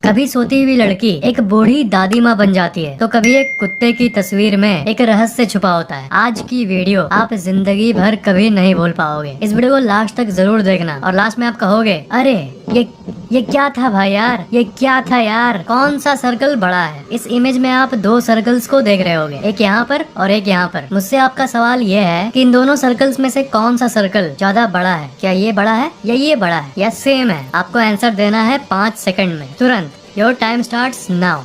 कभी सोती हुई लड़की एक बूढ़ी दादी माँ बन जाती है तो कभी एक कुत्ते की तस्वीर में एक रहस्य छुपा होता है। आज की वीडियो आप जिंदगी भर कभी नहीं भूल पाओगे। इस वीडियो को लास्ट तक जरूर देखना और लास्ट में आप कहोगे, अरे ये क्या था भाई यार, ये क्या था यार, कौन सा सर्कल बड़ा है। इस इमेज में आप दो सर्कल्स को देख रहे होगे, एक यहाँ पर और एक यहाँ पर। मुझसे आपका सवाल ये है कि इन दोनों सर्कल्स में से कौन सा सर्कल ज्यादा बड़ा है। क्या ये बड़ा है या ये बड़ा है या सेम है। आपको आंसर देना है 5 सेकंड में, तुरंत। Your time starts now.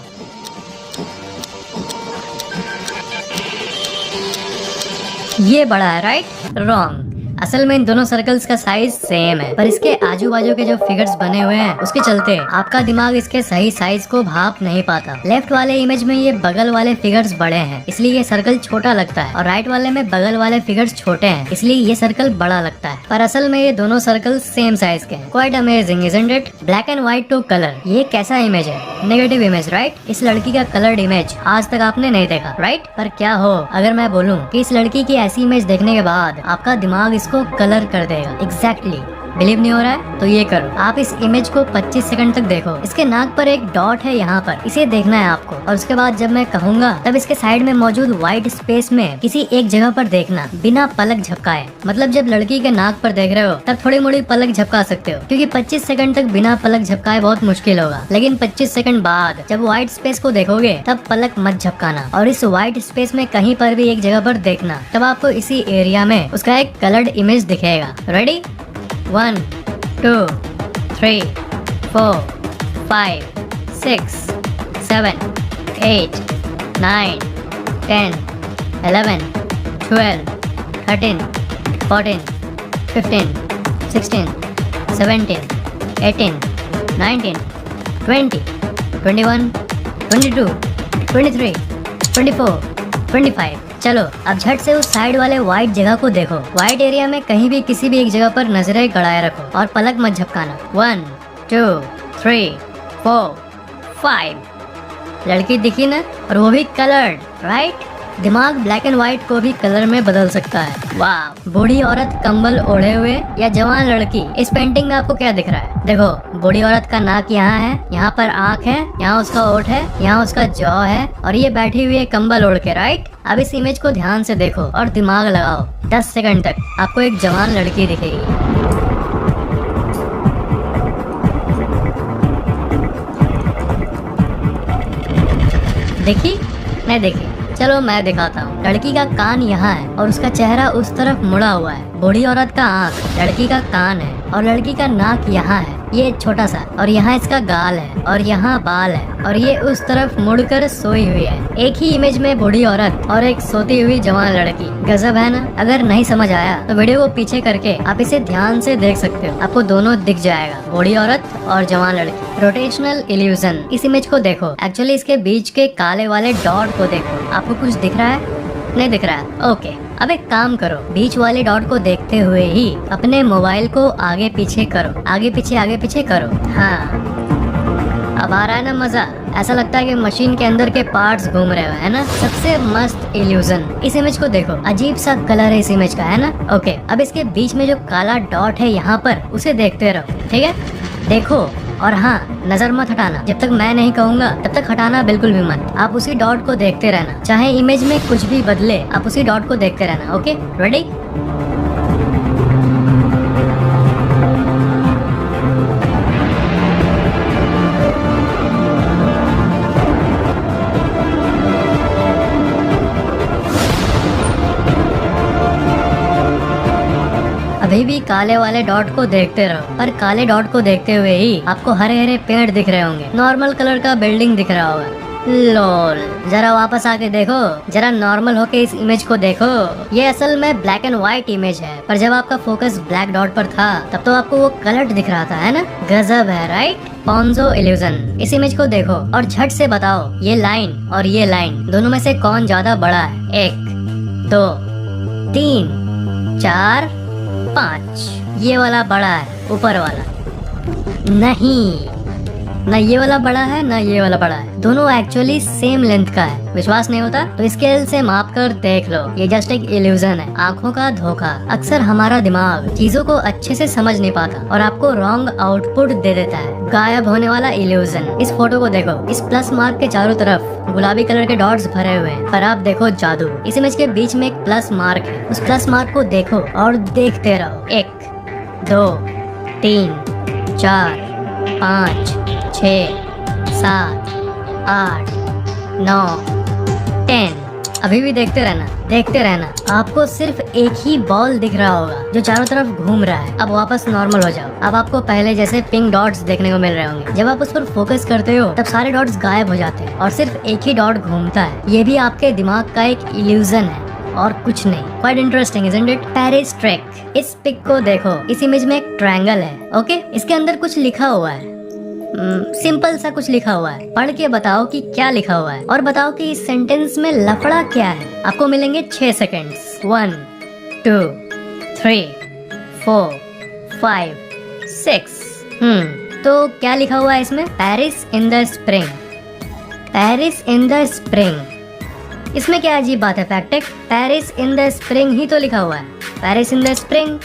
ये बड़ा है, राइट? रॉन्ग। असल में इन दोनों सर्कल्स का साइज सेम है, पर इसके आजू बाजू के जो फिगर्स बने हुए हैं उसके चलते आपका दिमाग इसके सही साइज को भाप नहीं पाता। लेफ्ट वाले इमेज में ये बगल वाले फिगर्स बड़े हैं, इसलिए ये सर्कल छोटा लगता है, और राइट वाले में बगल वाले फिगर्स छोटे हैं, इसलिए ये सर्कल बड़ा लगता है। पर असल में ये दोनों सर्कल सेम साइज के हैं। Quite amazing, isn't it? Black and white to colour, ये कैसा इमेज है? Negative image, right? इस लड़की का कलर्ड इमेज आज तक आपने नहीं देखा, राइट? पर क्या हो अगर मैं बोलूं कि इस लड़की की ऐसी इमेज देखने के बाद आपका दिमाग इसको कलर कर देगा। एग्जैक्टली। बिलीव नहीं हो रहा है तो ये करो, आप इस इमेज को 25 सेकंड तक देखो। इसके नाक पर एक डॉट है यहाँ पर, इसे देखना है आपको, और उसके बाद जब मैं कहूँगा तब इसके साइड में मौजूद व्हाइट स्पेस में किसी एक जगह पर देखना, बिना पलक झपकाए। मतलब जब लड़की के नाक पर देख रहे हो तब थोड़ी मोड़ी पलक झपका सकते हो, क्योंकि 25 सेकंड तक बिना पलक झपकाए बहुत मुश्किल होगा। लेकिन 25 सेकंड बाद जब व्हाइट स्पेस को देखोगे तब पलक मत झपकाना, और इस व्हाइट स्पेस में कहीं पर भी एक जगह पर देखना, तब आपको इसी एरिया में उसका एक कलर्ड इमेज दिखेगा। रेडी? 1 2 3 4 5 6 7 8 9 10 11 12 13 14 15 16 17 18 19 20 21 22 23 24 25। चलो अब झट से उस साइड वाले व्हाइट जगह को देखो। व्हाइट एरिया में कहीं भी किसी भी एक जगह पर नजरें गड़ाए रखो और पलक मत झपकाना। 1 2 3 4 5। लड़की दिखी ना, और वो भी कलर्ड, राइट? दिमाग ब्लैक एंड व्हाइट को भी कलर में बदल सकता है। वाह! बूढ़ी औरत कंबल ओढ़े हुए या जवान लड़की। इस पेंटिंग में आपको क्या दिख रहा है? देखो, बूढ़ी औरत का नाक यहाँ है, यहाँ पर आँख है, यहाँ उसका ओठ है, यहाँ उसका जॉ है, और ये बैठी हुई है कंबल ओढ़ के, राइट? अब इस इमेज को ध्यान से देखो और दिमाग लगाओ। 10 सेकंड तक आपको एक जवान लड़की दिखेगी। देखी? नहीं देखी? चलो मैं दिखाता हूँ। लड़की का कान यहाँ है और उसका चेहरा उस तरफ मुड़ा हुआ है। बूढ़ी औरत का आँख लड़की का कान है, और लड़की का नाक यहाँ है, ये छोटा सा, और यहाँ इसका गाल है, और यहाँ बाल है, और ये उस तरफ मुड़कर सोई हुई है। एक ही इमेज में बूढ़ी औरत और एक सोती हुई जवान लड़की। गजब है ना? अगर नहीं समझ आया तो वीडियो को पीछे करके आप इसे ध्यान से देख सकते हो, आपको दोनों दिख जाएगा, बूढ़ी औरत और जवान लड़की। Rotational illusion. इस इमेज को देखो, एक्चुअली इसके बीच के काले वाले डॉट को देखो। आपको कुछ दिख रहा है? नहीं दिख रहा है? ओके, अब एक काम करो, बीच वाले डॉट को देखते हुए ही अपने मोबाइल को आगे पीछे करो, आगे पीछे करो। हाँ, अब आ रहा है ना मजा? ऐसा लगता है कि मशीन के अंदर के पार्ट्स घूम रहे हैं, है ना? सबसे मस्त इल्यूजन। इस इमेज को देखो, अजीब सा कलर है इस इमेज का, है ना? ओके, अब इसके बीच में जो काला डॉट है यहाँ पर, उसे देखते रहो, ठीक है? देखो, और हाँ, नजर मत हटाना। जब तक मैं नहीं कहूँगा तब तक हटाना बिल्कुल भी मत। आप उसी डॉट को देखते रहना, चाहे इमेज में कुछ भी बदले, आप उसी डॉट को देखते रहना। Okay, ready? अभी भी काले वाले डॉट को देखते रहो, पर काले डॉट को देखते हुए ही आपको हरे हरे पेड़ दिख रहे होंगे, नॉर्मल कलर का बिल्डिंग दिख रहा होगा। लोल, जरा वापस आके देखो, जरा नॉर्मल होके इस इमेज को देखो। ये असल में ब्लैक एंड व्हाइट इमेज है, पर जब आपका फोकस ब्लैक डॉट पर था तब तो आपको वो कलर्ड दिख रहा था, है ना? गजब है, राइट? पोंजो इल्यूजन। इस इमेज को देखो और झट से बताओ, ये लाइन और ये लाइन दोनों में से कौन ज्यादा बड़ा है? 1 2 3 4 5। ये वाला बड़ा है, ऊपर वाला नहीं। ना ये वाला बड़ा है ना ये वाला बड़ा है, दोनों एक्चुअली सेम लेंथ का है। विश्वास नहीं होता तो स्केल से माप कर देख लो, ये जस्ट एक इल्यूजन है, आँखों का धोखा। अक्सर हमारा दिमाग चीजों को अच्छे से समझ नहीं पाता और आपको रॉन्ग आउटपुट दे देता है। गायब होने वाला इल्यूजन। इस फोटो को देखो, इस प्लस मार्क के चारों तरफ गुलाबी कलर के डॉट्स भरे हुए हैं, पर आप देखो जादू। इस इमेज के बीच में एक प्लस मार्क है, उस प्लस मार्क को देखो और देखते रहो। 1 2 3 4 5 6 7 8 9 10। अभी भी देखते रहना। आपको सिर्फ एक ही बॉल दिख रहा होगा जो चारों तरफ घूम रहा है। अब वापस नॉर्मल हो जाओ। अब आपको पहले जैसे पिंक डॉट्स देखने को मिल रहे होंगे। जब आप उस पर फोकस करते हो तब सारे डॉट्स गायब हो जाते हैं और सिर्फ एक ही डॉट घूमता है। ये भी आपके दिमाग का एक इल्यूजन है और कुछ नहीं। Quite interesting isn't it? Paris track. इस पिक को देखो, इस इमेज में एक ट्रायंगल है, ओके? इसके अंदर कुछ लिखा हुआ है, सिंपल सा कुछ लिखा हुआ है। पढ़ के बताओ कि क्या लिखा हुआ है और बताओ कि इस सेंटेंस में लफड़ा क्या है। आपको मिलेंगे 6 सेकेंड्स। 1 2 3 4 5 6। तो क्या लिखा हुआ है इसमें? Paris in the spring. Paris in the spring. इसमें क्या अजीब बात है? Fact, Paris in the spring ही तो लिखा हुआ है। Paris in the spring.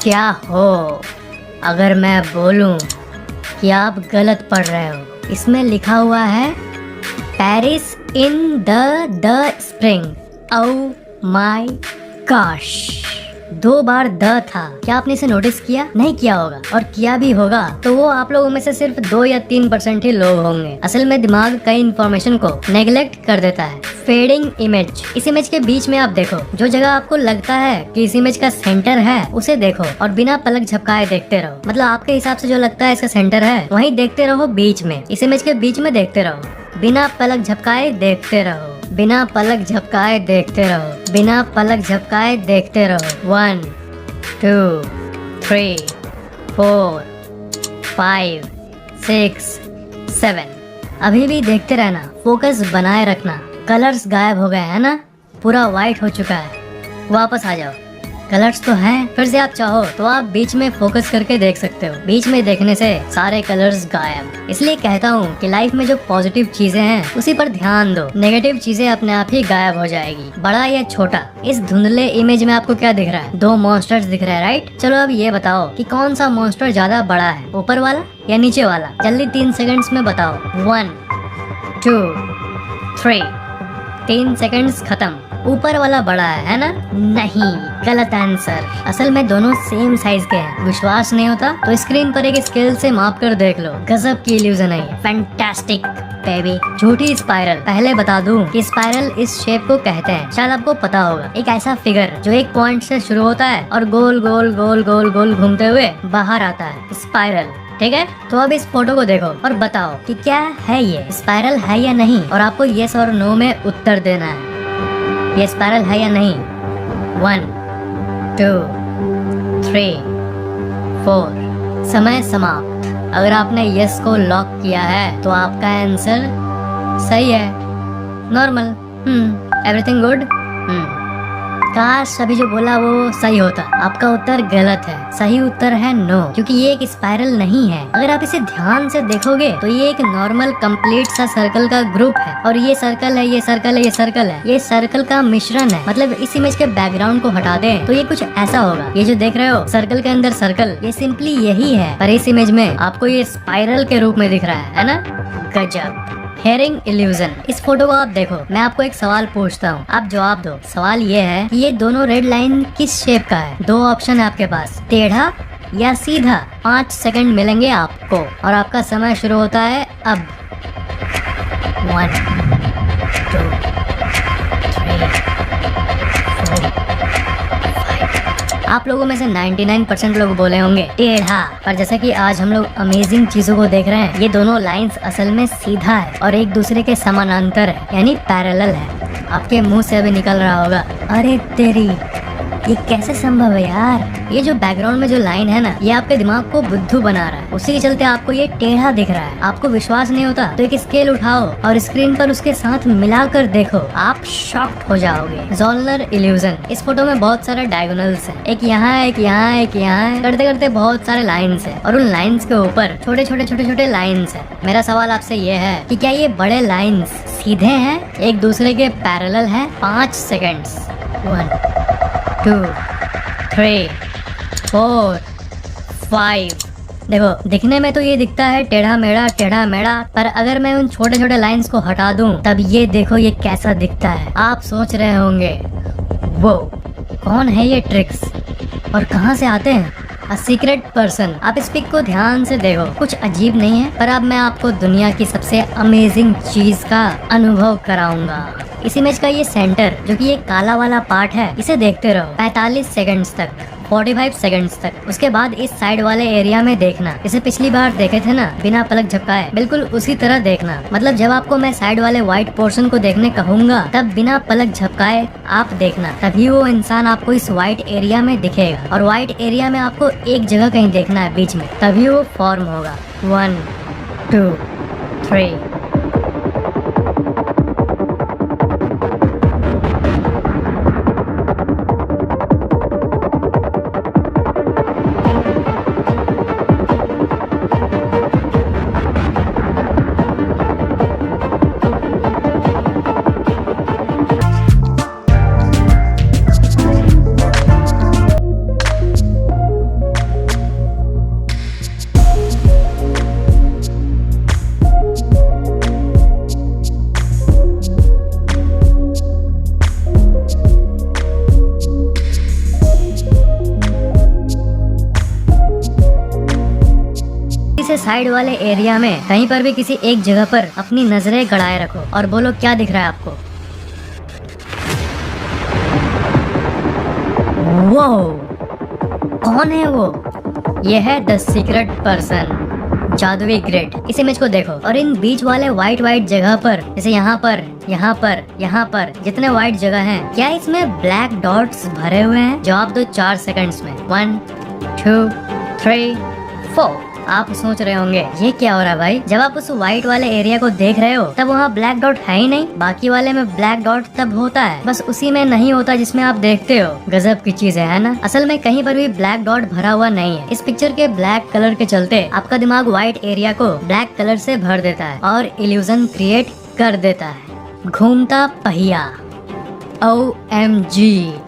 क्या हो अगर मैं बोलूं कि आप गलत पढ़ रहे हो? इसमें लिखा हुआ है Paris in the spring. Oh my gosh, 2 bar the था। क्या आपने इसे नोटिस किया? नहीं किया होगा, और किया भी होगा तो वो आप लोगों में से सिर्फ 2 या 3% ही लोग होंगे। असल में दिमाग कई इंफॉर्मेशन को नेग्लेक्ट कर देता है। Fading image. इस इमेज के बीच में आप देखो, जो जगह आपको लगता है कि इस इमेज का सेंटर है उसे देखो और बिना पलक झपकाए देखते रहो। मतलब आपके हिसाब से जो लगता है इसका सेंटर है वहीं देखते रहो बीच में। इस इमेज के बीच में देखते रहो, बिना पलक झपकाए देखते रहो, बिना पलक झपकाए देखते रहो, बिना पलक झपकाए देखते रहो। 1 2 3 4 5 6 7। अभी भी देखते रहना, फोकस बनाए रखना। कलर्स गायब हो गए हैं ना, पूरा व्हाइट हो चुका है। वापस आ जाओ, कलर्स तो हैं। फिर से आप चाहो तो आप बीच में फोकस करके देख सकते हो। बीच में देखने से सारे कलर्स गायब। इसलिए कहता हूँ कि लाइफ में जो पॉजिटिव चीजें हैं उसी पर ध्यान दो, नेगेटिव चीजें अपने आप ही गायब हो जाएगी, बड़ा या छोटा। इस धुंधले इमेज में आपको क्या दिख रहा है? 2 मॉन्स्टर्स दिख रहे हैं, राइट? चलो अब ये बताओ कि कौन सा मॉन्स्टर ज्यादा बड़ा है, ऊपर वाला या नीचे वाला? जल्दी 3 सेकंड्स में बताओ। 1 2 3। 3 सेकंड्स खत्म। ऊपर वाला बड़ा है ना? नहीं, गलत आंसर। असल में दोनों सेम साइज के हैं। विश्वास नहीं होता तो स्क्रीन पर एक स्केल से माप कर देख लो। गजब की इल्यूजन है ये, फैंटास्टिक बेबी। झूठी स्पाइरल। पहले बता दूं कि स्पाइरल इस शेप को कहते हैं, शायद आपको पता होगा। एक ऐसा फिगर जो एक पॉइंट से शुरू होता है और गोल गोल गोल गोल गोल घूमते हुए बाहर आता है, स्पाइरल। ठीक है, तो अब इस फोटो को देखो और बताओ कि क्या है ये, स्पाइरल है या नहीं, और आपको यस और नो में उत्तर देना है। ये स्पाइरल है या नहीं? 1 2 3 4। समय समाप्त। अगर आपने यस को लॉक किया है तो आपका आंसर सही है, नॉर्मल। Everything good. काश अभी जो बोला वो सही होता। आपका उत्तर गलत है, सही उत्तर है नो, क्योंकि ये एक स्पाइरल नहीं है। अगर आप इसे ध्यान से देखोगे तो ये एक नॉर्मल कंप्लीट सा सर्कल का ग्रुप है, और ये सर्कल है, ये सर्कल है, ये सर्कल है, ये सर्कल का मिश्रण है। मतलब इस इमेज के बैकग्राउंड को हटा दें तो ये कुछ ऐसा होगा। ये जो देख रहे हो सर्कल के अंदर सर्कल, ये सिंपली यही है, पर इस इमेज में आपको ये स्पाइरल के रूप में दिख रहा है ना? गजब। Hearing illusion. इस फोटो को आप देखो, मैं आपको एक सवाल पूछता हूँ, आप जवाब दो। सवाल ये है कि ये दोनों रेड लाइन किस शेप का है? 2 ऑप्शन है आपके पास, टेढ़ा या सीधा। 5 सेकंड मिलेंगे आपको और आपका समय शुरू होता है अब। 1 2 3 4 5। आप लोगों में से 99% लोग बोले होंगे टेढ़ा, पर जैसा कि आज हम लोग अमेजिंग चीजों को देख रहे हैं, ये दोनों लाइंस असल में सीधा है और एक दूसरे के समानांतर है, यानी पैरेलल है। आपके मुंह से अभी निकल रहा होगा, अरे तेरी ये कैसे संभव है यार? ये जो बैकग्राउंड में जो लाइन है ना, ये आपके दिमाग को बुद्धू बना रहा है। उसी के चलते आपको ये टेढ़ा दिख रहा है। आपको विश्वास नहीं होता तो एक स्केल उठाओ और स्क्रीन पर उसके साथ मिलाकर देखो, आप शॉक्ड हो जाओगे। ज़ोलनर इल्यूजन। इस फोटो में बहुत सारे डायगोनल्स है, एक यहाँ है, एक यहाँ है, एक यहाँ है, करते करते बहुत सारे लाइन्स है और उन लाइन्स के ऊपर छोटे छोटे लाइन्स है। मेरा सवाल आपसे ये है कि क्या ये बड़े लाइन्स सीधे हैं, एक दूसरे के पैरेलल हैं? 5 सेकेंड्स। 1 2 3 4 5। देखो, दिखने में तो ये दिखता है टेढ़ा मेढ़ा, पर अगर मैं उन छोटे छोटे लाइंस को हटा दूं, तब ये देखो ये कैसा दिखता है। आप सोच रहे होंगे वो कौन है ये ट्रिक्स और कहां से आते हैं? A secret person. आप इस पिक को ध्यान से देखो, कुछ अजीब नहीं है, पर अब मैं आपको दुनिया की सबसे अमेजिंग चीज का अनुभव कराऊंगा। इस इमेज का ये सेंटर, जो कि ये काला वाला पार्ट है, इसे देखते रहो 45 सेकंड्स तक, 45 सेकंड्स तक। उसके बाद इस साइड वाले एरिया में देखना, जैसे पिछली बार देखे थे ना, बिना पलक झपकाए, बिल्कुल उसी तरह देखना। मतलब जब आपको मैं साइड वाले व्हाइट पोर्शन को देखने कहूंगा, तब बिना पलक झपकाए आप देखना, तभी वो इंसान आपको इस व्हाइट एरिया में दिखेगा। और व्हाइट एरिया में आपको एक जगह कहीं देखना है बीच में, तभी वो फॉर्म होगा। 1 2 3। साइड वाले एरिया में कहीं पर भी किसी एक जगह पर अपनी नजरें गड़ाए रखो और बोलो क्या दिख रहा है आपको। वो कौन है वो? ये है द सीक्रेट पर्सन, जादुई ग्रिड। इस इमेज को देखो और इन बीच वाले व्हाइट जगह पर, जैसे यहाँ पर जितने व्हाइट जगह हैं, क्या इसमें ब्लैक डॉट्स भरे हुए हैं? जवाब दो 4 सेकंड्स में। 1 2 3 4। आप सोच रहे होंगे ये क्या हो रहा है भाई? जब आप उस व्हाइट वाले एरिया को देख रहे हो, तब वहाँ ब्लैक डॉट है ही नहीं। बाकी वाले में ब्लैक डॉट तब होता है, बस उसी में नहीं होता जिसमें आप देखते हो। गजब की चीज है ना? असल में कहीं पर भी ब्लैक डॉट भरा हुआ नहीं है। इस पिक्चर के ब्लैक कलर के चलते आपका दिमाग व्हाइट एरिया को ब्लैक कलर से भर देता है और इल्यूजन क्रिएट कर देता है। घूमता पहिया। OMG,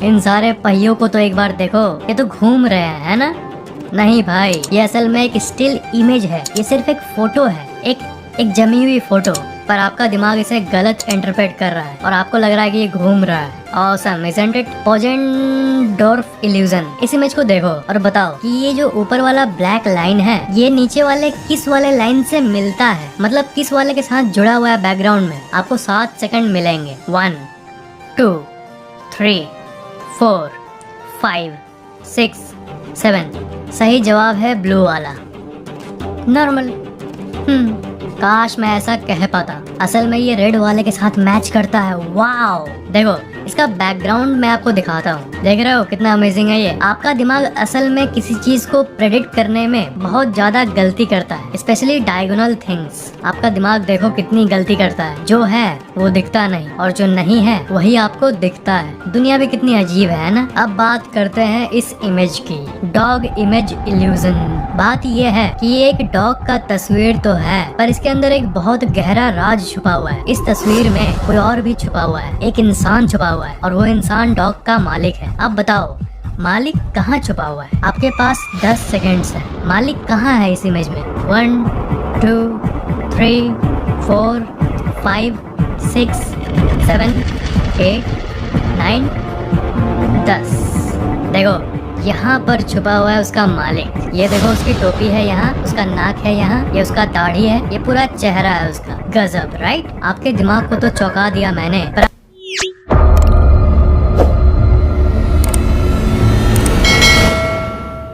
इन सारे पहियों को तो एक बार देखो, ये तो घूम रहे हैं, है ना? नहीं भाई, ये असल में एक स्टिल इमेज है। ये सिर्फ एक फोटो है, एक जमी हुई फोटो, पर आपका दिमाग इसे गलत इंटरप्रेट कर रहा है और आपको लग रहा है कि ये घूम रहा है। Awesome, isn't it? पोजेंडोर्फ इल्यूजन। इस इमेज को देखो और बताओ कि ये जो ऊपर वाला ब्लैक लाइन है, ये नीचे वाले किस वाले लाइन से मिलता है, मतलब किस वाले के साथ जुड़ा हुआ है बैकग्राउंड में। आपको 7 सेकंड मिलेंगे। 1 2 3 4 5 6 7। सही जवाब है ब्लू वाला, नॉर्मल। काश मैं ऐसा कह पाता। असल में ये रेड वाले के साथ मैच करता है। वाओ, देखो इसका बैकग्राउंड मैं आपको दिखाता हूँ। देख रहे हो कितना अमेजिंग है ये? आपका दिमाग असल में किसी चीज को प्रेडिक्ट करने में बहुत ज्यादा गलती करता है, स्पेशली डायगोनल थिंग्स। आपका दिमाग देखो कितनी गलती करता है। जो है वो दिखता नहीं और जो नहीं है वही आपको दिखता है। दुनिया भी कितनी अजीब है ना? अब बात करते हैं इस इमेज की, डॉग इमेज इल्यूजन। बात ये है कि ये एक डॉग का तस्वीर तो है, पर इसके अंदर एक बहुत गहरा राज छुपा हुआ है। इस तस्वीर में कोई और भी छुपा हुआ है, एक इंसान छुपा हुआ है और वो इंसान डॉग का मालिक है। अब बताओ मालिक कहाँ छुपा हुआ है? आपके पास 10 सेकंड्स है। मालिक कहाँ है इस इमेज में? 1 2 3 4 5 6 7 8 9 10। देखो यहाँ पर छुपा हुआ है उसका मालिक। ये देखो उसकी टोपी है यहाँ, उसका नाक है यहाँ, ये उसका दाढ़ी है, ये पूरा चेहरा है उसका। गजब, राइट? आपके दिमाग को तो चौंका दिया मैंने, पर